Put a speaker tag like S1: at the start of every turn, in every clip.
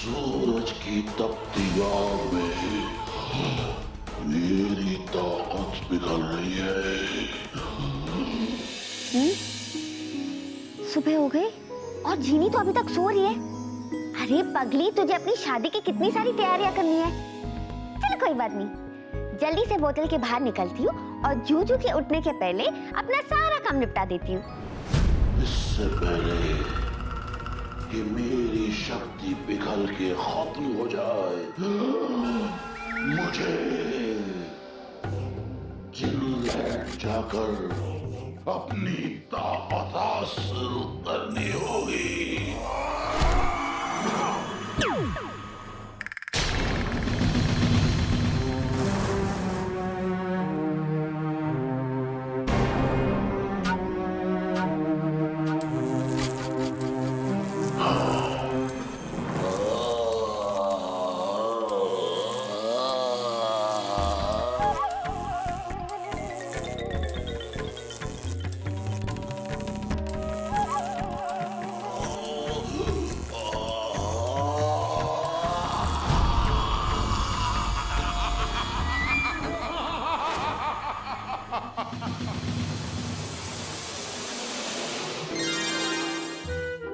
S1: सूरज की तपती आग में मेरी ताकत पिघल रही है।
S2: सुबह हो गई और जीनी तो अभी तक सो रही है। अरे पगली, तुझे अपनी शादी की कितनी सारी तैयारियां करनी है। चल कोई बात नहीं, जल्दी से बोतल के बाहर निकलती हूँ और जूजू के उठने के पहले अपना सारा काम निपटा देती हूँ।
S1: इससे पहले कि मेरी शक्ति पिघल के खत्म हो जाए, मुझे जिनलैंड जाकर अपनी ताकत हासिल करनी होगी।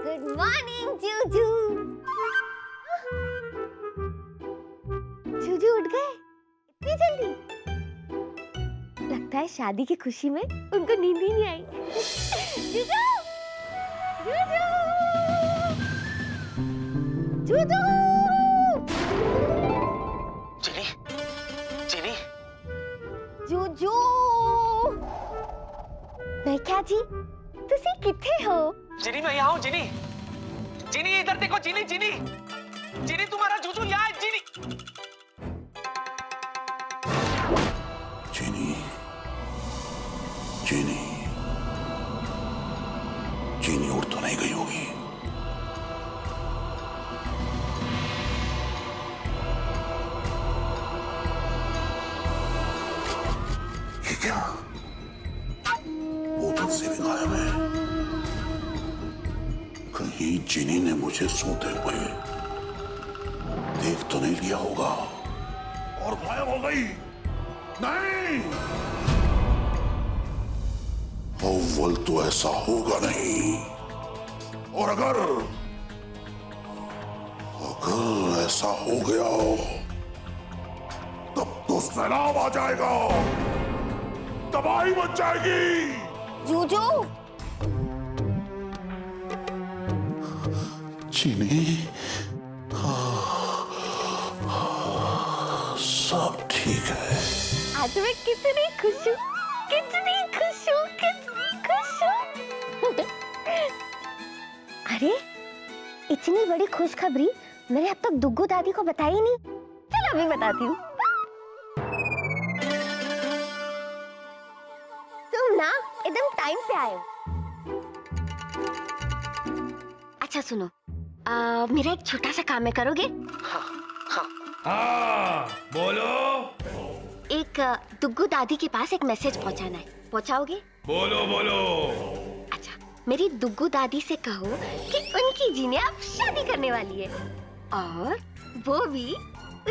S2: Good morning Juju. जूजू उठ गए इतनी जल्दी? लगता है शादी की खुशी में उनको नींद ही नहीं आई। जूजू, जूजू, जूजू।
S3: जिनी, जिनी,
S2: जूजू, मैं क्या जी? तुसी किथे हो?
S3: जिनी मैं यहाँ हूँ जिनी, जिनी इधर देखो जिनी, जिनी, जिनी तुम्हारा जूजू यहाँ है जिनी।
S1: चीनी, चीनी, चीनी उठ तो नहीं गई होगी। ये क्या? बोतल से भी गायब है। कहीं चीनी ने मुझे सोते हुए देख तो नहीं लिया होगा और गायब हो गई। नहीं, अव्वल तो ऐसा होगा नहीं, और अगर ऐसा हो गया तब तो सैलाब आ जाएगा, तबाही मच जाएगी।
S2: जूजू,
S1: चीनी, सब ठीक है।
S2: आज मैं कितनी खुश हूँ, कितनी खुश हूँ, कितनी खुश हूँ। अरे इतनी बड़ी खुशखबरी मैंने अब तक दुग्गू दादी को बताई नहीं। चलो अभी बताती हूँ। तुम ना एकदम टाइम पे आए हो। अच्छा सुनो, मेरा एक छोटा सा काम है, करोगे?
S4: हाँ, बोलो।
S2: एक दुग्गू दादी के पास एक मैसेज पहुंचाना है, पहुंचाओगे?
S4: बोलो बोलो।
S2: अच्छा, मेरी दुग्गू दादी से कहो कि उनकी जीने अब शादी करने वाली है, और वो भी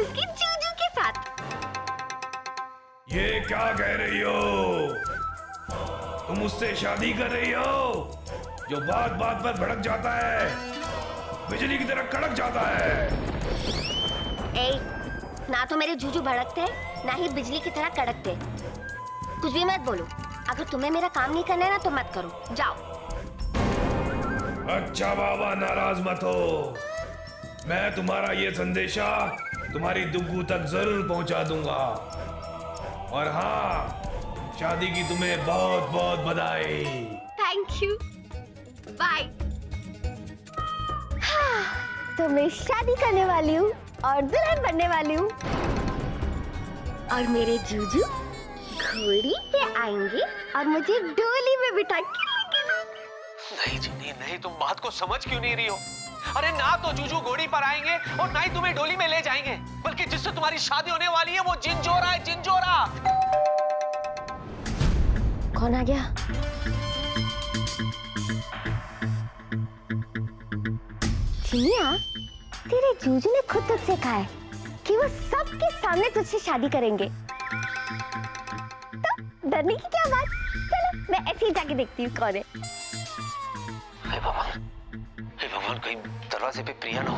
S2: उसकी जूजू के साथ।
S4: ये क्या कह रही हो? तुम उससे शादी कर रही हो जो बात बात पर भड़क जाता है, बिजली की तरह कड़क जाता है।
S2: ए, ना तो मेरे जूजू भड़कते हैं, ना ही बिजली की तरह कड़कते। कुछ भी मत बोलो। अगर तुम्हें मेरा काम नहीं करना है ना तो मत करो, जाओ।
S4: अच्छा बाबा, नाराज मत हो। मैं तुम्हारा ये संदेशा तुम्हारी दुग्गू तक जरूर पहुंचा दूंगा। और हाँ, शादी की तुम्हें बहुत बहुत बधाई।
S2: Thank you, bye. तो मैं शादी करने वाली हूँ और दुल्हन बनने वाली हूँ, और मेरे जूजू घोड़ी पे आएंगे और मुझे डोली में बिठा के लेके जाएंगे।
S3: नहीं जिनी नहीं, तुम बात को समझ क्यों नहीं रही हो? अरे ना तो जूजू घोड़ी पर आएंगे और ना ही तुम्हें डोली में ले जाएंगे, बल्कि जिससे तुम्हारी शादी होने वाली है वो जिंजोरा है, जिंजोरा।
S2: कौन आ गया? चिनिया, तेरे जूजू ने खुद तुझसे कहा है कि वो सबके सामने तुझसे शादी करेंगे, तो डरने की क्या बात। चलो मैं ऐसे ही जाके देखती हूँ कौन है।
S3: हे भगवान, कहीं दरवाजे पे प्रिया ना हो।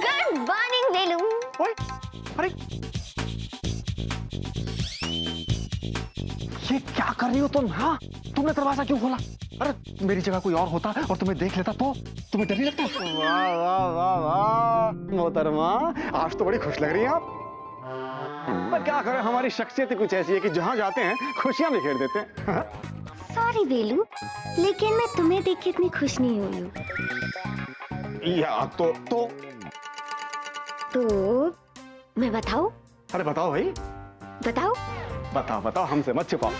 S2: गुड मॉर्निंग वेलू।
S5: ओए, अरे ये क्या कर रही हो तुम? हाँ, तुमने दरवाजा क्यों खोला? अरे मेरी जगह कोई और होता और तुम्हें देख लेता तो तुम्हें डर नहीं लगता? वाह वाह वाह वाह मोहतरमा, आज तो बड़ी खुश लग रही हैं आप। पर क्या करें, हमारी शख्सियत ही कुछ ऐसी है कि जहाँ जाते हैं खुशियां बिखेर देते हैं।
S2: सॉरी वेलू, लेकिन मैं तुम्हें देख के इतनी खुश नहीं हुई हूँ।
S5: या
S2: तो मैं बताऊं?
S5: अरे बताओ भाई,
S2: बताओ
S5: बताओ, हमसे मत छुपाओ।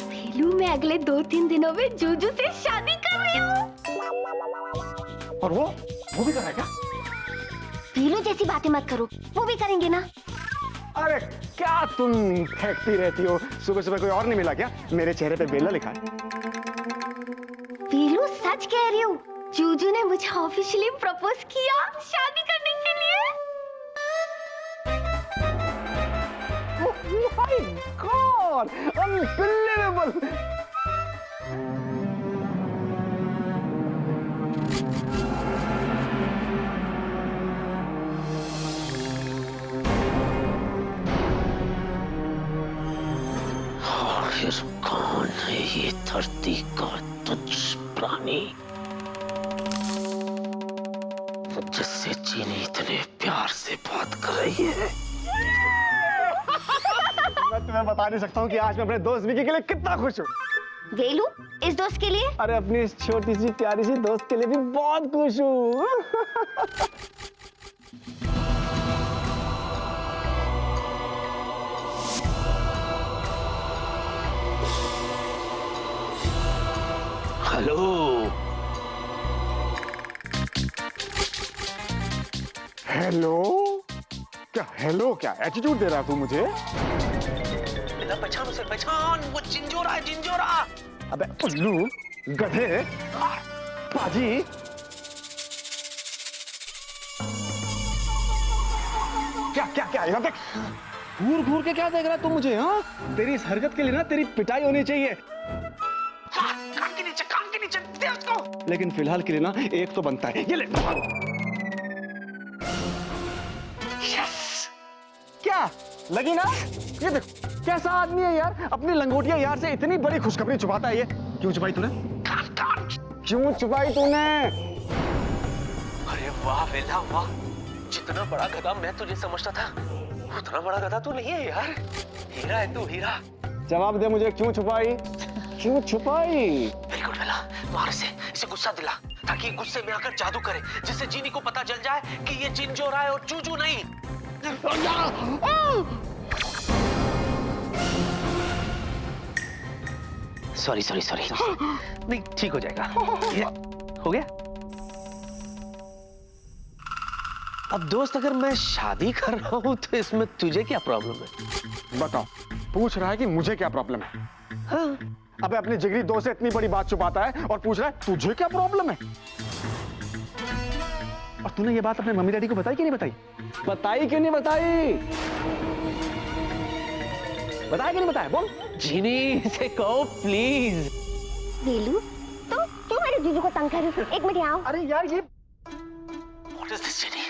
S2: वेलू, मैं अगले 2-3 दिनों में जूजू से शादी कर रही हूँ।
S5: और वो भी कर रहा है क्या?
S2: वेलू जैसी बातें मत करो, वो भी करेंगे ना।
S5: अरे क्या तुम फेंकती रहती हो? सुबह सुबह कोई और नहीं मिला क्या? मेरे चेहरे पे बेला लिखा है।
S2: वेलू सच कह रही हूँ, जूजू ने मुझे ऑफिशियली प्रपोज किया शादी करने के लिए।
S5: Oh my God! Unbelievable!
S3: आखिर कौन है ये धरती का तुच्छ प्राणी जिससे चीनी इतने प्यार से बात कर रही है?
S5: मैं तुम्हें बता नहीं सकता हूँ कि आज मैं अपने दोस्त विकी के लिए कितना खुश हूँ।
S2: वेलू, इस दोस्त के लिए?
S5: अरे अपनी इस छोटी सी प्यारी सी दोस्त के लिए भी बहुत खुश हूँ।
S3: हेलो
S5: हेलो क्या एटीट्यूड दे रहा तू मुझे?
S3: बेटा पहचान उसे, पहचान, वो जिंजोरा है, जिंजोरा।
S5: अबे उल्लू, गधे, पाजी। क्या यहाँ देख, घूर के क्या देख रहा तू मुझे? हाँ, तेरी इस हरकत के लिए ना तेरी पिटाई होनी चाहिए।
S3: कान के नीचे दे उसको।
S5: लेकिन फिलहाल के लिए ना एक तो बनता है, ये ले। क्या लगी ना? ये देख कैसा आदमी है यार, अपनी लंगोटिया यार से इतनी बड़ी खुशखबरी छुपाता है ये। क्यों छुपाई तूने? क्यों छुपाई तूने?
S3: अरे वाह वेला वाह, जितना बड़ा गधा मैं तुझे समझता था उतना बड़ा गधा तू नहीं है यार। हीरा है तू, हीरा।
S5: जवाब दे मुझे, क्यों छुपाई? क्यों छुपाई?
S3: वेरी गुड वेला, तुम्हारे से इसे गुस्सा दिला ताकि गुस्से में आकर जादू करे, जिससे जीनी को पता चल जाए कि ये जिंजोरा है और जूजू नहीं। सॉरी नहीं, ठीक हो जाएगा। हो गया। अब दोस्त, अगर मैं शादी कर रहा हूं तो इसमें तुझे क्या प्रॉब्लम है?
S5: बताओ, पूछ रहा है कि मुझे क्या प्रॉब्लम है?
S3: हाँ?
S5: अबे अपनी जिगरी दोस्त से इतनी बड़ी बात छुपाता है और पूछ रहा है तुझे क्या प्रॉब्लम है? और तूने ये बात अपने मम्मी डैडी को बताई कि नहीं बताई? बताई कि नहीं बताई? बताया कि नहीं बताया? बोल।
S3: जीनी से कहो प्लीज।
S2: वेलू, तुम क्यों मेरे जीजू को तंग कर रही हो? एक मिनट आओ।
S5: अरे यार ये
S3: What is this, जीनी?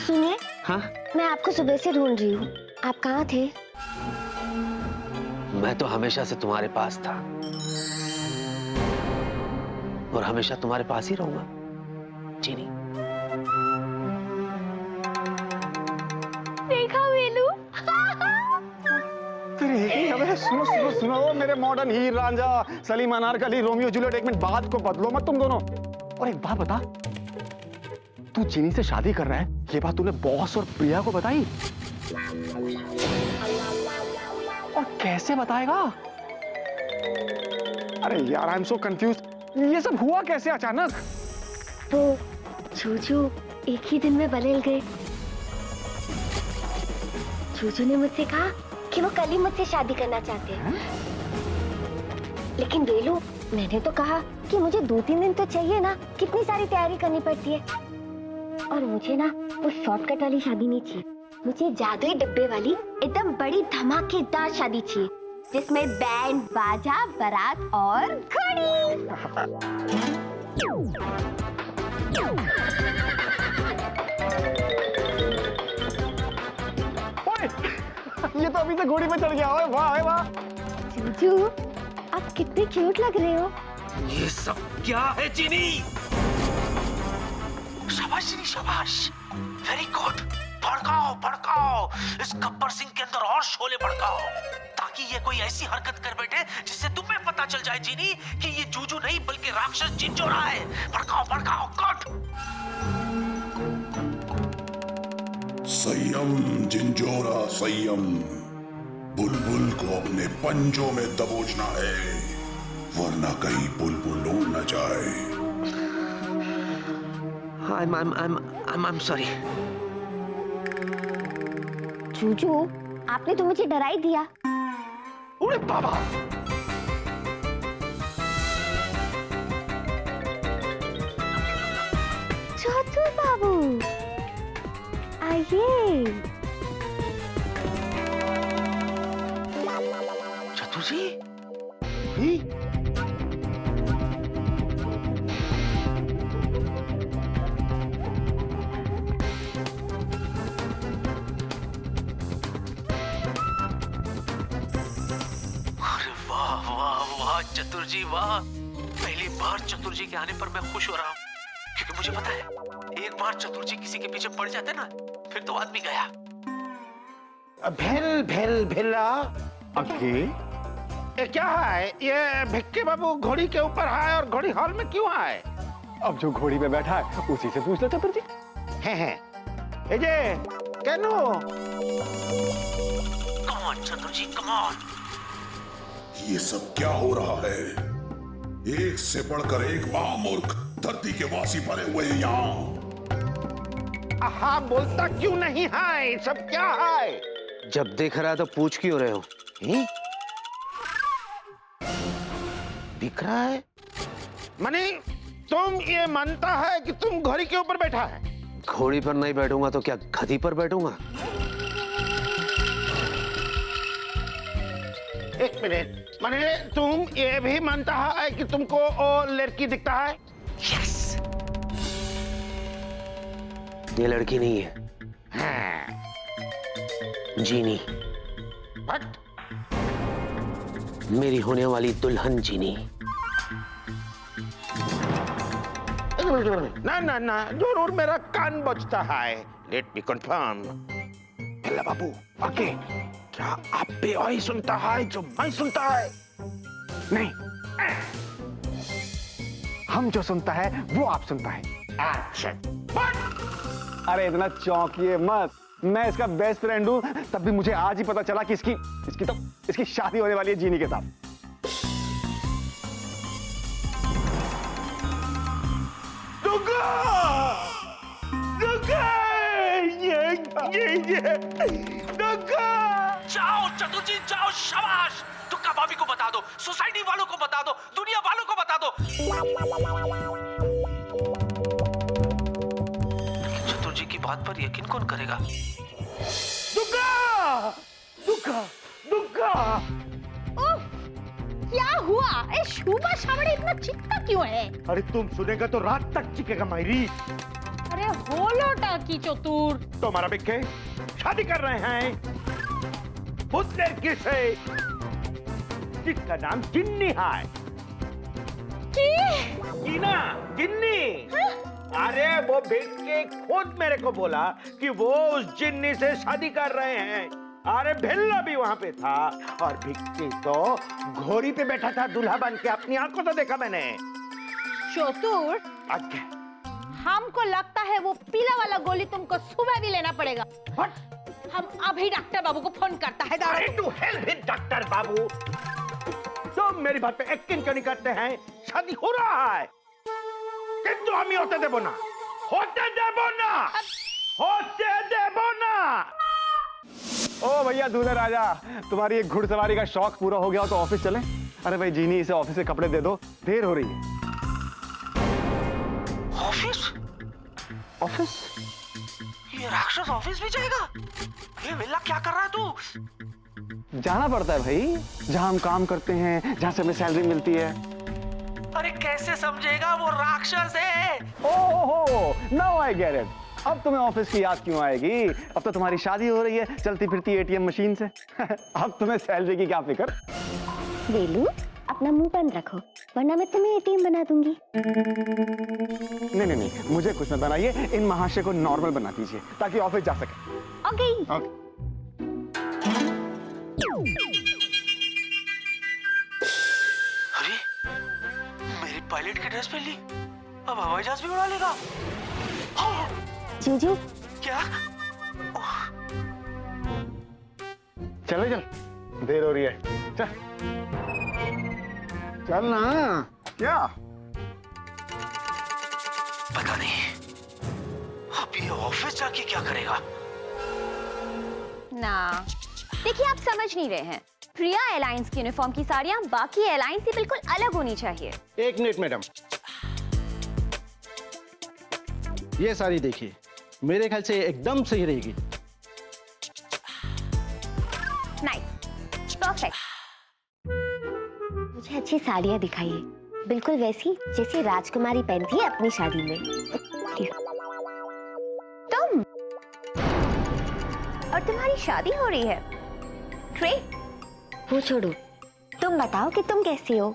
S2: सुनिए,
S3: हाँ?
S2: मैं आपको सुबह से ढूंढ रही हूँ, आप कहाँ थे?
S3: मैं तो हमेशा से तुम्हारे पास था और हमेशा तुम्हारे पास ही रहूंगा जीनी।
S2: देखा वेलू?
S5: अबे सुनो मेरे मॉडर्न हीर रांझा, सलीम अनारकली, रोमियो जूलियट। एक मिनट, बात को बदलो मत तुम दोनों। और एक बात बता, तू चीनी से शादी कर रहा है, ये बात तूने बॉस और प्रिया को बताई? और कैसे बताएगा? अरे यार, आई एम सो कंफ्यूज। ये सब हुआ कैसे अचानक?
S2: वो जूजू एक ही दिन में बदल गए। जूजू ने मुझसे कहा कि वो कल ही मुझसे शादी करना चाहते हैं। लेकिन वेलू, मैंने तो कहा कि मुझे 2-3 दिन तो चाहिए ना, कितनी सारी तैयारी करनी पड़ती है। और मुझे ना वो शॉर्टकट वाली शादी नहीं चाहिए, मुझे जादुई डिब्बे वाली एकदम बड़ी धमाकेदार शादी चाहिए, जिसमें बैंड बाजा बारात और घड़ी।
S5: ये तो अभी से घोड़ी पे चढ़ गया। ओए वाह वाह।
S2: जीजू, आप कितने क्यूट लग रहे हो।
S3: ये सब क्या है चीनी? शाबाश चीनी, शाबाश, वेरी गुड। भड़काओ भड़काओ, इस गब्बर सिंह के अंदर और शोले भड़काओ, ताकि ये कोई ऐसी हरकत कर बैठे जिससे तुम्हें पता चल जाए चीनी कि ये जूजू नहीं बल्कि राक्षस जिंजोरा है। भड़काओ भड़काओ, गुड।
S1: संयम जिंजोरा संयम, बुलबुल को अपने पंजों में दबोचना है, वरना कहीं बुलबुल उड़ न जाए।
S3: I'm sorry।
S2: जूजू, आपने तो मुझे डरा ही दिया।
S5: अरे बाबा,
S2: चतुर बाबू, आइए।
S3: चतुर जी, चतुर जी वाह, पहली बार चतुर जी के आने पर मैं खुश हो रहा हूँ, क्योंकि मुझे पता है एक बार चतुर जी किसी के पीछे पड़ जाते ना, फिर तो आदमी गया।
S6: भेल भेल भेला
S5: अके
S6: ये क्या है? ये भिक्के बाबू घोड़ी के ऊपर है और घोड़ी हॉल में क्यों है?
S5: अब जो घोड़ी पे बैठा है उसी से पूछ लो चतुर जी।
S6: हैं ये जे केनो
S3: कम ऑन चतुर जी, कम ऑन।
S1: ये सब क्या हो रहा है? एक से बढ़कर एक महामूर्ख धरती के वासी पड़े हुए हैं यहाँ।
S6: हाँ, बोलता क्यों नहीं है? ये सब क्या है?
S3: जब देख रहा है तो पूछ क्यों रहे हो?
S6: हैं? दिख रहा है? मने तुम ये मानता है कि तुम घोड़ी के ऊपर बैठा है?
S3: घोड़ी पर नहीं बैठूंगा तो क्या गधी पर बैठूंगा?
S6: एक मिनट, मने तुम ये भी मानता है कि तुमको वो लड़की दिखता है?
S3: यस, ये लड़की नहीं है,
S6: हाँ।
S3: जीनी,
S6: बट
S3: मेरी होने वाली दुल्हन जीनी।
S6: ना ना ना, जरूर मेरा कान बजता है। Let me confirm. भैला बाबू, आके क्या आप भी वही सुनता है जो मैं सुनता है?
S5: नहीं, हम जो सुनता है वो आप सुनता है।
S6: अच्छा,
S5: अरे इतना चौंकिए मत, मैं इसका बेस्ट फ्रेंड हूँ, तब भी मुझे आज ही पता चला कि इसकी शादी होने वाली है जीनी के साथ।
S3: जाओ चतुर जी जाओ, शाबाश। तुक्का भाभी को बता दो, सोसाइटी वालों को बता दो, दुनिया वालों को बता दो। लेकिन चतुर जी की बात पर यकीन कौन करेगा?
S7: उफ, क्या हुआ? ए शुभा शावड़ी इतना चिपका क्यों है?
S6: अरे तुम सुनेगा तो रात तक चिकेगा मायरी।
S7: अरे होलो टाकी चतुर।
S6: तुम्हारा बिक्के शादी कर रहे हैं उस लड़की से जिसका नाम जिन्नी है। जीना, जिन्नी। अरे वो बिक्के खुद मेरे को बोला कि वो उस जिन्नी से शादी कर रहे हैं। अरे भिल्ला भी वहां पे था और भिक्की तो घोड़ी पे बैठा था दूल्हा बन के, अपनी आंखों से देखा मैंने।
S7: चतुर,
S6: अच्छा,
S7: हमको लगता है वो पीला वाला गोली तुमको सुबह भी लेना पड़ेगा।
S6: What?
S7: हम अभी डॉक्टर बाबू को फोन करता है।
S6: अरे तू हेल्प हिट डॉक्टर बाबू, तुम मेरी बात पे एक्टिंग क्यों नहीं करते हैं? शादी हो रहा है, किंतु हम होते देबो ना, होते देबो ना, होते देबो ना।
S5: ओ भैया दूल्हा राजा, तुम्हारी एक घुड़सवारी का शौक पूरा हो गया हो तो ऑफिस चलें? अरे भाई जीनी, इसे ऑफिस से कपड़े दे दो, देर हो रही है। ऑफिस?
S3: ये राक्षस ऑफिस भी जाएगा? ये विल्ला क्या कर रहा है तू?
S5: जाना पड़ता है भाई, जहां हम काम करते हैं, जहां से हमें सैलरी मिलती है।
S3: अरे कैसे समझेगा, वो राक्षस है।
S5: ओहो, नाउ आई गेट इट। अब तुम्हें ऑफिस की याद क्यों आएगी? अब तो तुम्हारी शादी हो रही है चलती फिरती एटीएम मशीन से। अब तुम्हें सैलरी की क्या फिक्र?
S2: वेलू, अपना मुंह बंद रखो, वरना मैं तुम्हें एटीएम बना दूंगी।
S5: नहीं नहीं नहीं, मुझे कुछ मत बनाइए, इन महाशय को नॉर्मल बना दीजिए ताकि ऑफिस जा सके।
S2: ओके।
S3: अरे मेरी पायलट की ड्रेस पहन ली, अब हवाई जहाज भी उड़ा लेगा। हाँ,
S2: जूजू,
S3: क्या?
S5: चल चल, देर हो रही है, चल चल ना। क्या?
S3: पता नहीं अब ये ऑफिस जाके क्या करेगा।
S2: ना, देखिए आप समझ नहीं रहे हैं। प्रिया एयरलाइंस की यूनिफॉर्म की साड़ियां बाकी एयरलाइंस से बिल्कुल अलग होनी चाहिए।
S8: एक मिनट मैडम, ये साड़ी देखिए, मेरे ख्याल से एकदम सही रहेगी।
S2: Nice, perfect. मुझे अच्छी साड़ियां दिखाइए, बिल्कुल वैसी जैसी राजकुमारी पहनती है अपनी शादी में। तुम, और तुम्हारी शादी हो रही है। ट्रे, वो छोड़ो, तुम बताओ कि तुम कैसी हो।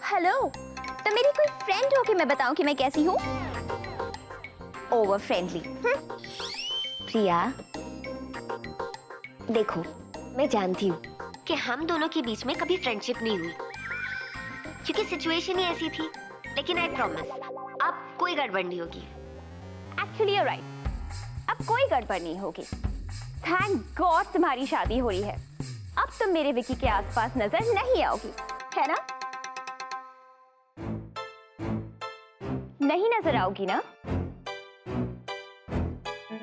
S2: हेलो, तो मेरी कोई फ्रेंड हो कि मैं बताऊं कि मैं कैसी हूँ? Over friendly. प्रिया, देखो, मैं जानती हूँ कि हम दोनों के बीच में कभी फ्रेंडशिप नहीं हुई, क्योंकि सिचुएशन ही ऐसी थी। लेकिन आई प्रॉमिस, अब कोई गड़बड़ नहीं होगी। एक्चुअली you're right, अब कोई गड़बड़ नहीं होगी। थैंक गॉड तुम्हारी शादी हो रही है। अब तुम मेरे विकी के आसपास नजर नहीं आओगी, है ना? नहीं नजर आओगी ना?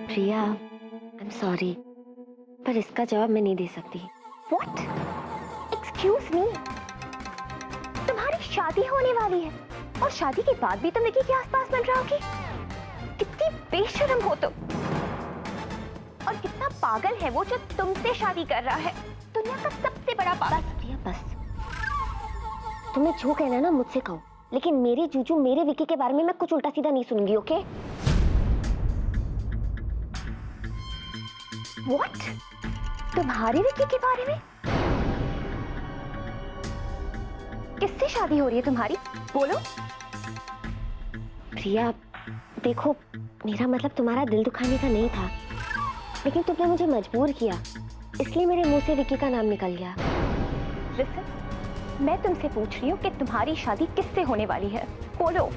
S2: प्रिया, आई एम सॉरी, पर इसका जवाब मैं नहीं दे सकती। What? Excuse me? तुम्हारी शादी होने वाली है और शादी के बाद भी तुम विकी के आसपास बन रहोगी? कितनी बेशर्म हो तुम, और कितना पागल है वो जो तुमसे शादी कर रहा है, दुनिया का सबसे बड़ा पागल। बस प्रिया बस, तुम्हें जो कहना है ना मुझसे कहो, लेकिन मेरे जूजू मेरे विकी के बारे में मैं कुछ उल्टा सीधा नहीं सुनूंगी, ओके? What? तुम्हारे विकी के बारे में? किससे शादी हो रही है तुम्हारी? बोलो। प्रिया, देखो, मेरा मतलब तुम्हारा दिल दुखाने का नहीं था, लेकिन तुमने मुझे मजबूर किया, इसलिए मेरे मुंह से विकी का नाम निकल गया। लिसन, मैं तुमसे पूछ रही हूँ कि तुम्हारी शादी किससे होने वाली है? बोलो।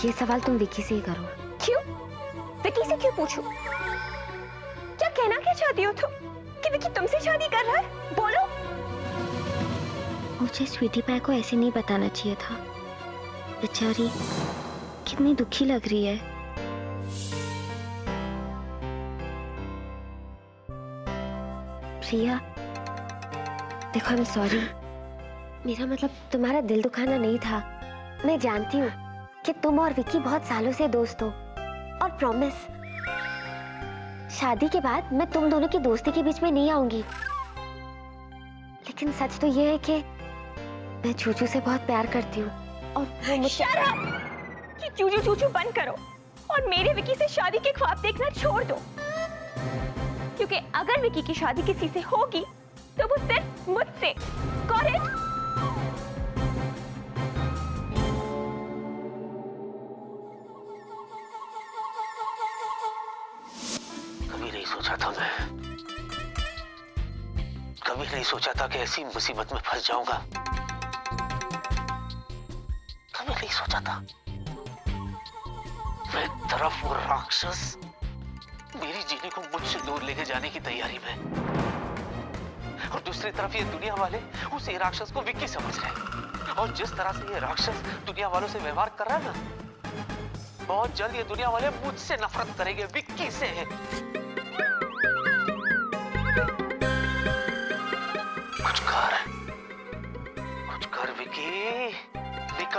S2: ये सवाल तुम विकी से ही करो। क्यों? विकी से क्यों पूछूं? क्या कहना क्या चाहती हो तुम कि विकी तुमसे शादी कर रहा है? बोलो। मुझे स्वीटी पाई को ऐसे नहीं बताना चाहिए था। बेचारी कितनी दुखी लग रही है। प्रिया, देखो, आई एम सॉरी, मेरा मतलब तुम्हारा दिल दुखाना नहीं था। मैं जानती हूँ कि तुम और विकी बहुत सालों से दोस्त हो, और प्रॉमिस, शादी के बाद मैं तुम दोनों की दोस्ती के बीच में नहीं आऊंगी। लेकिन सच तो ये है कि मैं चूचू से बहुत प्यार करती हूँ, और वो मुझसे... Shut up! कि चूचू चूचू बंद करो और मेरे विकी से शादी के ख्वाब देखना छोड़ दो, क्योंकि अगर विकी की शादी किसी से होगी तो वो सिर्फ मुझसे। Got it?
S3: सोचा था मैं, कभी नहीं सोचा था कि ऐसी मुसीबत में फंस जाऊंगा। कभी नहीं सोचा था। एक तरफ वो राक्षस मेरी जीनी को मुझसे दूर लेके जाने की तैयारी में, और दूसरी तरफ ये दुनिया वाले उस राक्षस को विक्की समझ रहे। और जिस तरह से ये राक्षस दुनिया वालों से व्यवहार कर रहा है ना, बहुत जल्द ये दुनिया वाले मुझसे नफरत करेंगे, विक्की से।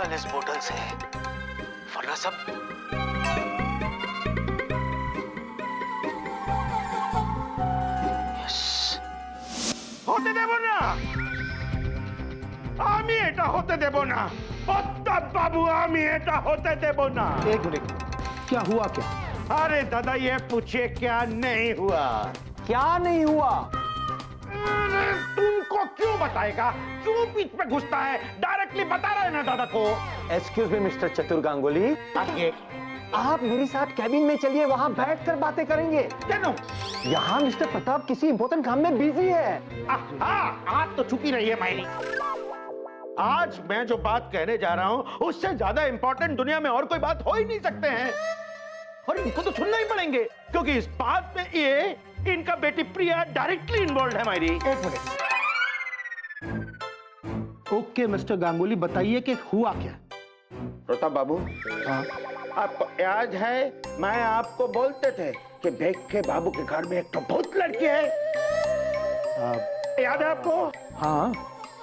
S3: निकल इस बोतल से, वरना सब
S6: হতে দেব না, আমি এটা হতে দেব না প্রতাপ বাবু, আমি এটা হতে দেব না।
S8: एक मिनट, क्या हुआ क्या?
S6: अरे दादा ये पूछिए क्या नहीं हुआ।
S8: क्या नहीं हुआ?
S6: अरे तुमको क्यों बताएगा, क्यों बीच में घुसता है, डायरेक्टली बता रहे ना दादा को।
S8: एक्सक्यूज मी मिस्टर चतुर गांगुली,
S6: आगे
S8: आप मेरे साथ कैबिन में चलिए, वहाँ बैठकर बातें करेंगे।
S6: चलो।
S8: यहाँ मिस्टर प्रताप किसी इंपॉर्टेंट काम में बिजी है।
S6: हाँ, आज तो छुपी रही है मायरी। आज मैं जो बात कहने जा रहा हूँ उससे ज्यादा इंपॉर्टेंट दुनिया में और कोई बात हो ही नहीं सकते हैं, और इनको तो सुनना ही पड़ेंगे क्योंकि इस बात में ये इनका बेटी प्रिया डायरेक्टली इन्वॉल्व है मायरी।
S8: एक मिनट। ओके मिस्टर गांगुली, बताइए कि हुआ क्या?
S6: प्रताप बाबू,
S8: हाँ?
S6: आपको याद है मैं आपको बोलते थे कि भेक्के बाबू के घर में एक तो भूत लड़की है, याद है आपको?
S8: हाँ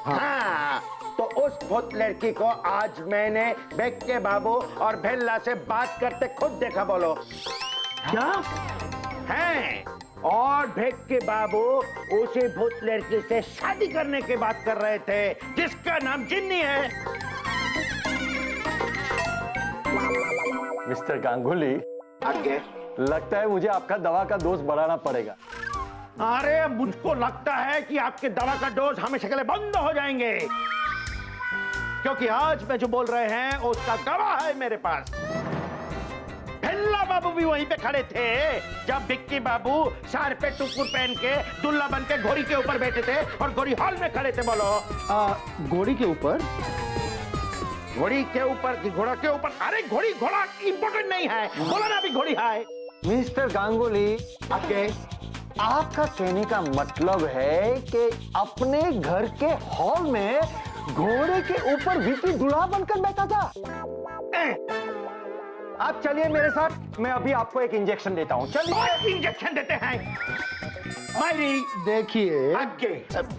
S6: हाँ, तो उस भूत लड़की को आज मैंने भेक्के बाबू और भेल्ला से बात करते खुद देखा। बोलो
S8: क्या?
S6: हैं? और भेक्के बाबू उसी भूत लड़की से शादी करने की बात कर रहे थे जिसका नाम जिन्नी है।
S8: मिस्टर गांगुली,
S6: आगे
S8: लगता है मुझे आपका दवा का डोज बढ़ाना पड़ेगा।
S6: अरे मुझको लगता है कि आपके दवा का डोज हमेशा के लिए बंद हो जाएंगे, क्योंकि आज मैं जो बोल रहे हैं उसका गवाह है मेरे पास। भेल्ला बाबू भी वहीं पे खड़े थे जब भिक्की बाबू सर पे टुकुर पहन के दुल्ला बन के घोड़ी के ऊपर बैठे थे और घोड़ी हॉल में खड़े थे। बोलो
S8: घोड़ी के ऊपर?
S6: घोड़ी के ऊपर कि घोड़ा के ऊपर? अरे घोड़ी घोड़ा इंपॉर्टेंट नहीं है, बोलो ना अभी घोड़ी है।
S8: मिस्टर गांगुली,
S6: आगे
S8: आपका कहने का मतलब है कि अपने घर के हॉल में घोड़े के ऊपर विकी दूल्हा बनकर बैठा था? आप चलिए मेरे साथ, मैं अभी आपको एक इंजेक्शन देता हूँ। चलिए।
S6: इंजेक्शन देते हैं मायरी।
S8: देखिए
S6: आगे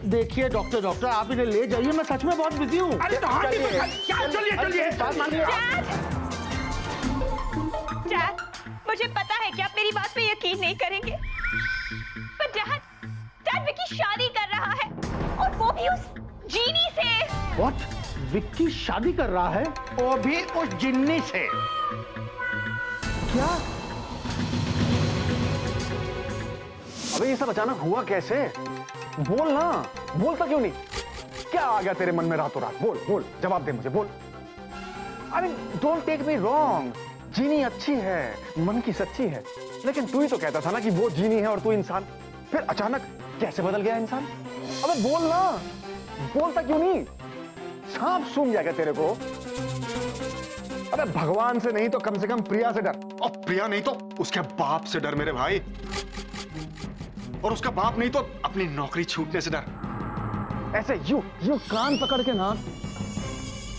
S8: देखिए डॉक्टर आप इन्हें ले जाइए, मैं सच में बहुत बिजी हूँ।
S6: अरे तो हाँ, क्या चलिए चलिए
S7: डैड, मुझे पता है कि आप मेरी बात पे यकीन नहीं करेंगे, पर डैड विकी शादी कर रहा है, और वो भी उस जीनी से।
S8: व्हाट? विक्की शादी कर रहा है?
S6: वो भी उस जिन्नी से।
S8: क्या? अबे ये सब अचानक हुआ कैसे? बोल ना, बोलता क्यों नहीं? क्या आ गया तेरे मन में रातों रात? बोल बोल, जवाब दे मुझे, बोल। अरे डोंट टेक मी रॉन्ग, जीनी अच्छी है, मन की सच्ची है, लेकिन तू ही तो कहता था ना कि वो जीनी है और तू इंसान। फिर अचानक कैसे बदल गया इंसान? अबे बोल ना, बोलता क्यों नहीं? सांप सूंघ जाएगा तेरे को। अबे भगवान से नहीं तो कम से कम प्रिया से डर।
S5: और प्रिया नहीं तो उसके बाप से डर मेरे भाई, और उसका बाप नहीं तो अपनी नौकरी छूटने से डर।
S8: ऐसे यू कान पकड़ के ना,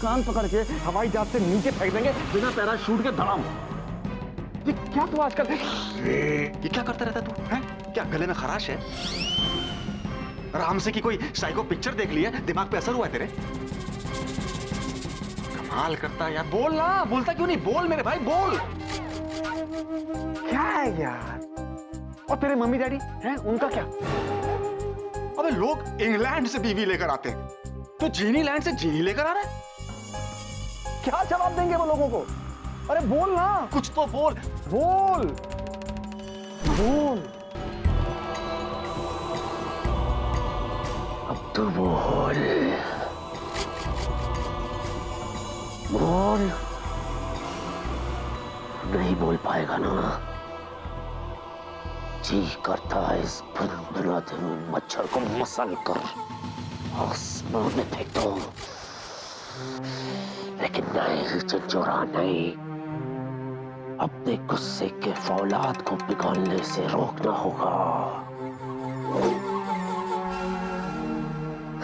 S8: कान पकड़ के हवाई जहाज से नीचे फेंक देंगे बिना पैराशूट के धड़ाम। ये क्या तू आजकल
S5: ये क्या करता रहता तू है? क्या गले में खराश है? राम से की कोई साइको पिक्चर देख ली है, दिमाग पे असर हुआ है तेरे? कमाल करता है यार। बोल ना, बोलता क्यों नहीं? बोल मेरे भाई, बोल।
S8: क्या है यार? और तेरे मम्मी डैडी हैं, उनका क्या?
S5: अबे लोग इंग्लैंड से बीवी लेकर आते हैं, तो जीनी लैंड से जीनी लेकर आ रहा है।
S8: क्या जवाब देंगे वो लोगों को? अरे बोल ना,
S5: कुछ तो बोल।
S8: बोल बोल।
S3: अब तो बोल नहीं बोल पाएगा ना? जी करता है इस भुनभुनाते हुए मच्छर को मसल कर आसमान में फेंक दो, लेकिन नहीं झंझोरा नहीं, अपने गुस्से के फौलाद को पिघलने से रोकना होगा,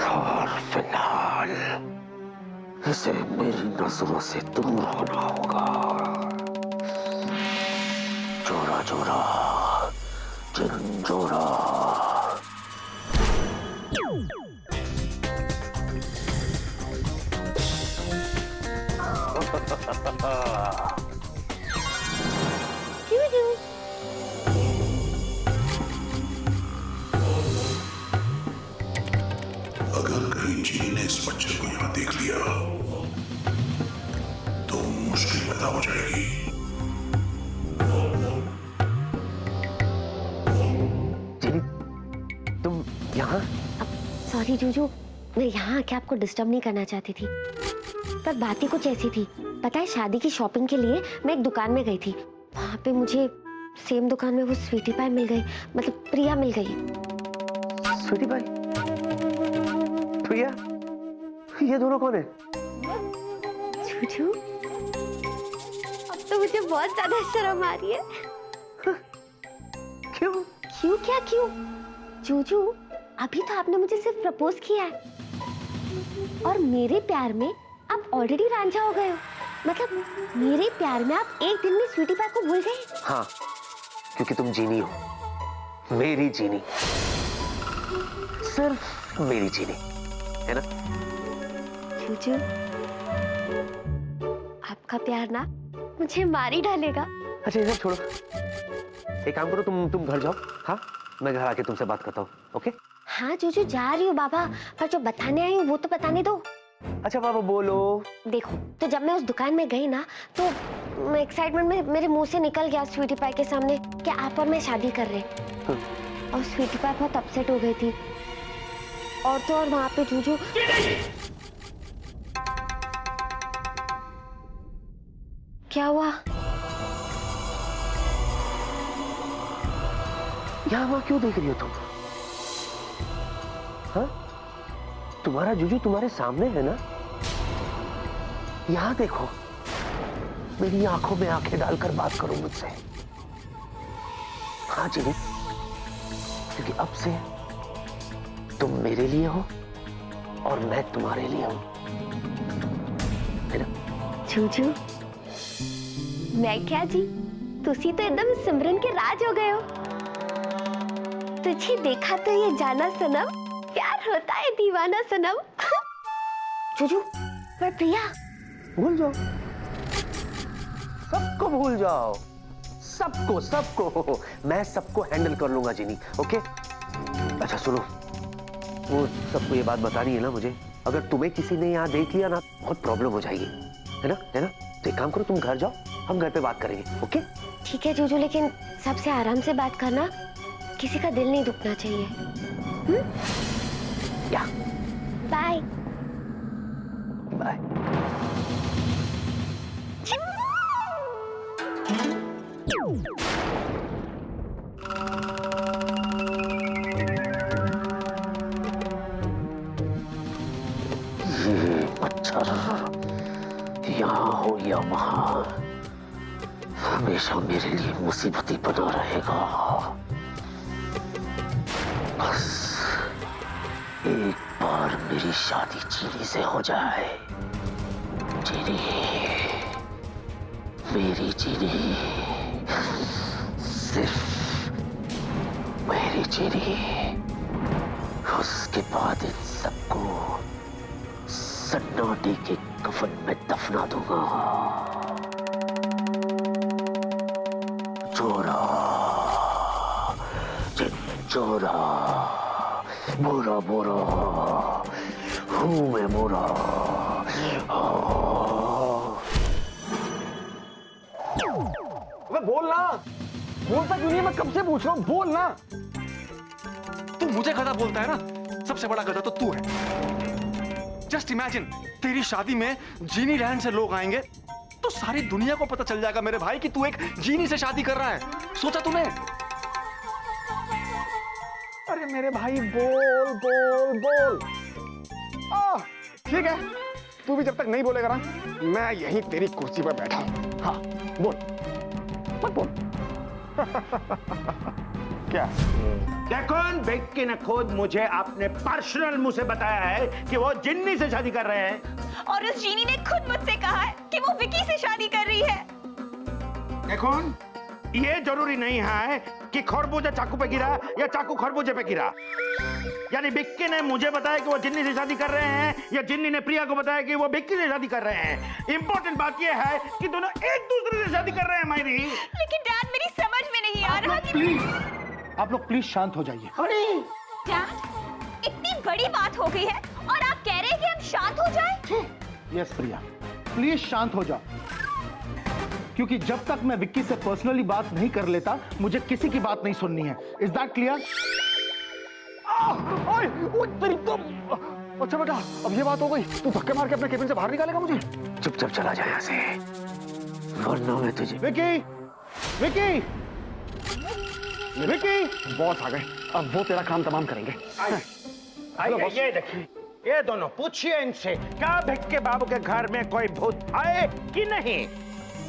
S3: और फिलहाल इसे मेरी नजरों से दूर होना होगा। जोरा जोरा झंझोरा।
S2: जूजू।
S1: अगर कहीं जीनी ने इस बच्चे को यहां देख लिया तो मुश्किल पैदा हो जाएगी।
S3: जीनी, तुम यहाँ?
S2: सॉरी जूजू, मैं यहाँ आके आपको डिस्टर्ब नहीं करना चाहती थी, पर बात ही कुछ ऐसी थी। पता है, शादी की शॉपिंग के लिए मैं एक दुकान में गई थी। वहाँ पे मुझे सेम दुकान में वो स्वीटी पाई मिल गई, मतलब प्रिया मिल गई।
S3: स्वीटी पाई? प्रिया? ये दोनों कौन है?
S2: जूजू, अब तो मुझे बहुत ज्यादा शर्म आ रही है।
S3: क्यों?
S2: क्यों क्या क्यों? जूजू, अभी तो आपने मुझे सिर्फ प्रपोज किया है और मेरे प्यार में आप ऑलरेडी रांझा हो गए हो। मतलब मेरे प्यार में आप एक दिन में स्वीटी पाई को भूल गए।
S3: हाँ, क्योंकि तुम जीनी हो, मेरी जीनी, सिर्फ मेरी जीनी, है ना?
S2: जूजू, आपका प्यार ना मुझे मार ही डालेगा।
S3: अच्छा ये सब छोड़ो, एक काम करो, तुम घर जाओ। हाँ, मैं घर आके तुमसे बात करता हूँ। ओके?
S2: हाँ जूजू, जा रही हूँ बाबा, पर जो बताने आई हूँ वो तो बताने दो।
S3: अच्छा बाबा बोलो।
S2: देखो, तो जब मैं उस दुकान में गई ना, तो एक्साइटमेंट में मेरे मुंह से निकल गया स्वीटी पाई के सामने कि आप और मैं शादी कर रहे हैं। और स्वीटी पाई बहुत अपसेट हो गई थी। और तो और वहां पे जूजू, क्या हुआ?
S3: यहाँ वहाँ क्यों देख रही हो तुम? हाँ? तुम्हारा जूजू तुम्हारे सामने है ना? यहाँ देखो, मेरी आंखों में आंखें डालकर बात करो मुझसे। हाँ जीनी, क्योंकि अब से तुम मेरे लिए हो और मैं तुम्हारे लिए हूं, है ना?
S2: जूजू, मैं क्या जी, तुसी तो एकदम सिमरन के राज हो गए हो। तुझे देखा तो ये जाना सनम, प्यार होता है दीवाना सनम। जूजू, पर प्रिया?
S3: भूल जाओ, सबको भूल जाओ, सबको मैं सबको हैंडल कर लूंगा जीनी। ओके? अच्छा सुनो, वो सबको ये बात बतानी है ना मुझे। अगर तुम्हें किसी ने यहाँ देख लिया ना, बहुत प्रॉब्लम हो जाएगी, है ना? तो एक काम करो, तुम घर जाओ, हम घर पे बात करेंगे। ओके?
S2: ठीक है जूजू, लेकिन सबसे आराम से बात करना, किसी का दिल नहीं दुखना चाहिए।
S3: या
S2: बाय
S3: बाय। ये मच्छर यहाँ हो या वहां, हमेशा मेरे लिए मुसीबत ही बना रहेगा। बस एक बार मेरी शादी चीनी से हो जाए। चीनी, मेरी चीनी, सिर्फ मेरी चीनी। उसके बाद इन सबको सन्नाटे के कफन में दफना दूंगा। चोरा, चोरा, बुरा बुरा, हूं मैं बुरा।
S8: बोलना, बोलता क्यों नहीं? मैं कब से पूछ रहा हूँ, बोलना। तू मुझे गधा बोलता है ना, सबसे बड़ा गधा तो तू है। जस्ट इमेजिन, तेरी शादी में जीनी लैंड से लोग आएंगे तो सारी दुनिया को पता चल जाएगा मेरे भाई कि तू एक जीनी से शादी कर रहा है। सोचा तूने? अरे मेरे भाई, बोल बोल बोल। ठीक है, तू भी जब तक नहीं बोलेगा ना, मैं यहीं तेरी कुर्सी पर बैठा हूं। हाँ बोल, मत बोल। क्या?
S6: देखो, बेक्की ने खुद मुझे अपने पर्सनल मुंह से बताया है कि वो जिन्नी से शादी कर रहे हैं।
S7: और उस जीनी ने खुद मुझसे कहा है कि वो विकी से शादी कर रही है।
S6: देखो, ये जरूरी नहीं है कि खरबूजा चाकू पे गिरा या चाकू खरबूजे पे गिरा। यानी विक्की ने मुझे बताया कि वो जिन्नी से शादी कर रहे हैं, या जिन्नी ने प्रिया को बताया कि वो विक्की से शादी कर रहे हैं। इंपॉर्टेंट बात ये है कि दोनों एक दूसरे से शादी कर रहे हैं मायरी।
S7: लेकिन डैड मेरी समझ में नहीं आ रहा कि
S8: प्लीज आप लोग प्लीज शांत हो जाइए।
S7: डैड इतनी बड़ी बात हो गई है और आप कह रहे हैं कि हम शांत हो जाएं?
S8: यस प्रिया, प्लीज शांत हो जाओ, क्योंकि जब तक मैं विक्की से पर्सनली बात नहीं कर लेता मुझे किसी की बात नहीं सुननी है। Is that clear? तेरी तो अच्छा बेटा, अब ये बात हो गई, तू धक्के मार के अपने केबिन से बाहर निकालेगा मुझे?
S3: चुपचाप चला जा यहाँ से, वरना मैं तुझे।
S8: विक्की, विक्की, विक्की, बॉस आ गए, अब वो तेरा काम तमाम करेंगे।
S6: आइए, ये देखिए, ये दोनों पूछिए इनसे, क्या भिक्के बाबू के घर में कोई भूत आए कि नहीं?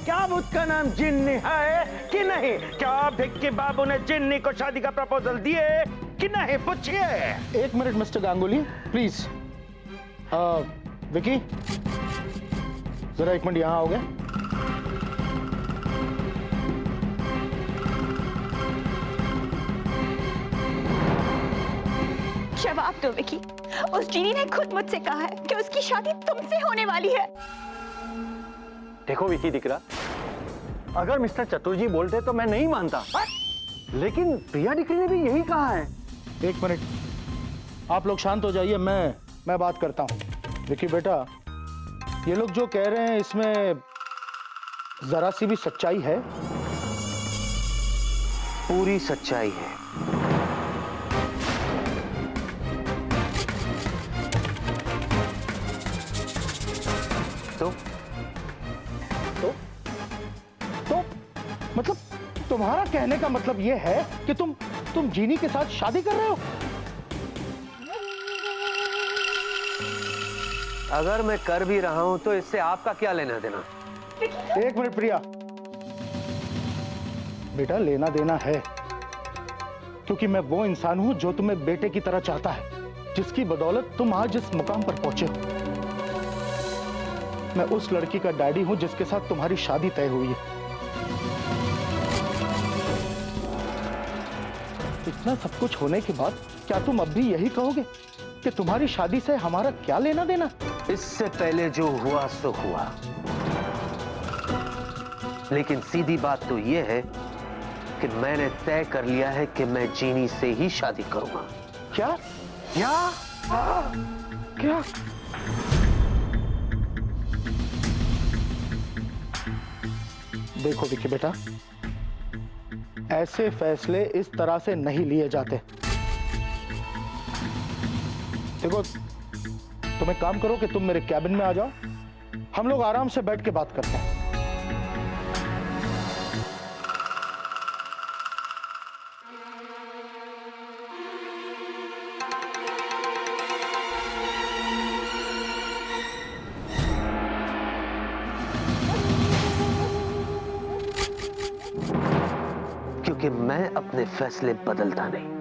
S6: क्या भूत का नाम जिन्नी है कि नहीं? क्या भिक्की बाबू ने जिन्नी को शादी का प्रपोजल दिए कि नहीं? पूछिए।
S8: एक minute mister Ganguly, please. Vicky, जरा एक मिनट यहां आओगे?
S7: जवाब दो विकी, उस जीनी ने खुद मुझसे कहा है कि उसकी शादी तुमसे होने वाली है।
S8: देखो विकी दिकरा, अगर मिस्टर चतुर्जी बोलते तो मैं नहीं मानता, लेकिन प्रिया दिकरी ने भी यही कहा है। एक मिनट, आप लोग शांत हो जाइए, मैं बात करता हूं। विकी बेटा, ये लोग जो कह रहे हैं इसमें जरा सी भी सच्चाई है?
S3: पूरी सच्चाई है।
S8: तो मतलब तुम्हारा कहने का मतलब यह है कि तुम जीनी के साथ शादी कर रहे हो?
S3: अगर मैं कर भी रहा हूं तो इससे आपका क्या लेना देना?
S8: एक मिनट प्रिया बेटा, लेना देना है, क्योंकि मैं वो इंसान हूं जो तुम्हें बेटे की तरह चाहता है, जिसकी बदौलत तुम आज इस मुकाम पर पहुंचे हो। मैं उस लड़की का डैडी हूं जिसके साथ तुम्हारी शादी तय हुई है। इतना सब कुछ होने के बाद क्या तुम अब भी यही कहोगे कि तुम्हारी शादी से हमारा क्या लेना देना?
S3: इससे पहले जो हुआ सो हुआ, लेकिन सीधी बात तो यह है कि मैंने तय कर लिया है कि मैं जीनी से ही शादी करूंगा।
S8: क्या क्या क्या? देखो विकी बेटा, ऐसे फैसले इस तरह से नहीं लिए जाते। देखो, तुम एक काम करो कि तुम मेरे कैबिन में आ जाओ, हम लोग आराम से बैठ के बात करते हैं।
S3: क्योंकि मैं अपने फैसले बदलता नहीं।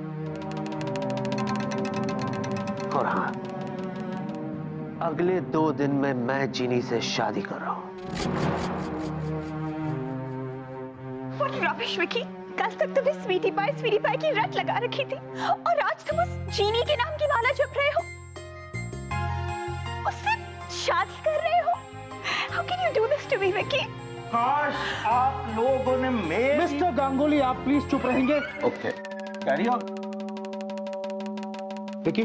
S3: और हां, अगले 2 दिन में मैं जीनी से शादी कर रहा हूं।
S7: What rubbish, Vicky. कल तक तुमने स्वीटी पाई की रट लगा रखी थी, और आज तुम उस जीनी के नाम की माला जप रहे हो, उससे शादी कर रहे हो। How can you do this to me, Vicky?
S6: काश आप लोगों ने मेरी...
S8: मिस्टर गांगुली, आप प्लीज चुप रहेंगे?
S6: Okay, carry on.
S8: Vicky,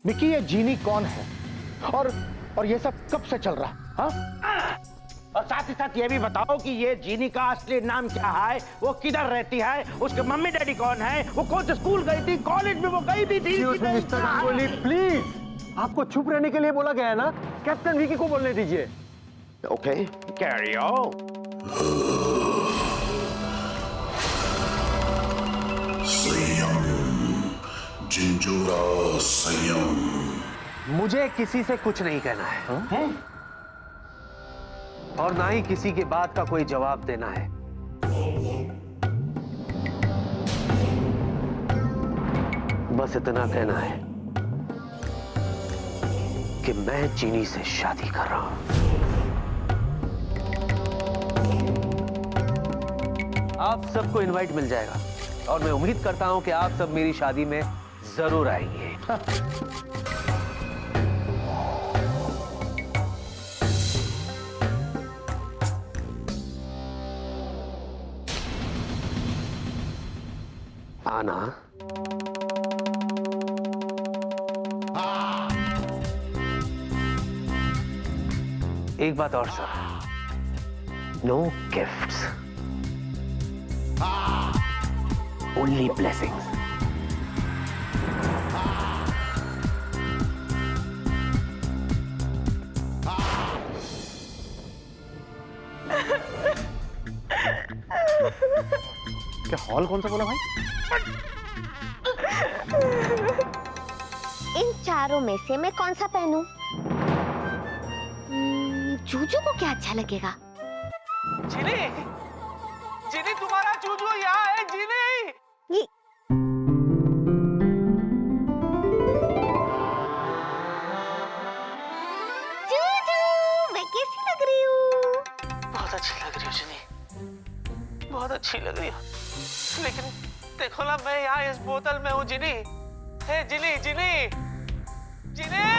S8: Vicky, ये जीनी कौन है और ये सब कब से चल रहा? हाँ?
S6: और साथ ही साथ ये भी बताओ कि ये जीनी का असली नाम क्या है, वो किधर रहती है, उसके मम्मी डैडी कौन है, वो कौन से स्कूल गई थी, कॉलेज में वो गई भी थी?
S8: मिस्टर गांगुली प्लीज, आपको चुप रहने के लिए बोला गया है ना। कैप्टन विकी को बोलने दीजिए।
S6: Okay, carry on.
S1: संयम जिंजूरा, संयम।
S3: मुझे किसी से कुछ नहीं कहना है, और ना ही किसी की बात का कोई जवाब देना है। बस इतना कहना है कि मैं जीनी से शादी कर रहा हूं। आप सबको इनवाइट मिल जाएगा और मैं उम्मीद करता हूं कि आप सब मेरी शादी में जरूर आएंगे। आना। एक बात और sir, no gifts, only blessings.
S8: क्या हॉल कौन सा बोला भाई?
S2: इन चारों में से मैं कौन सा पहनूं? जूजू को क्या अच्छा लगेगा?
S3: जिनी, जिनी तुम्हारा जूजू यहाँ है, जिनी।
S2: ये जूजू, मैं कैसी लग रही हूँ?
S3: बहुत अच्छी लग रही हो जिनी, बहुत अच्छी लग रही हो। लेकिन देखो ना, मैं यहाँ इस बोतल में हूँ जिनी। हे जिनी, जिनी, जिनी।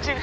S3: जिनी,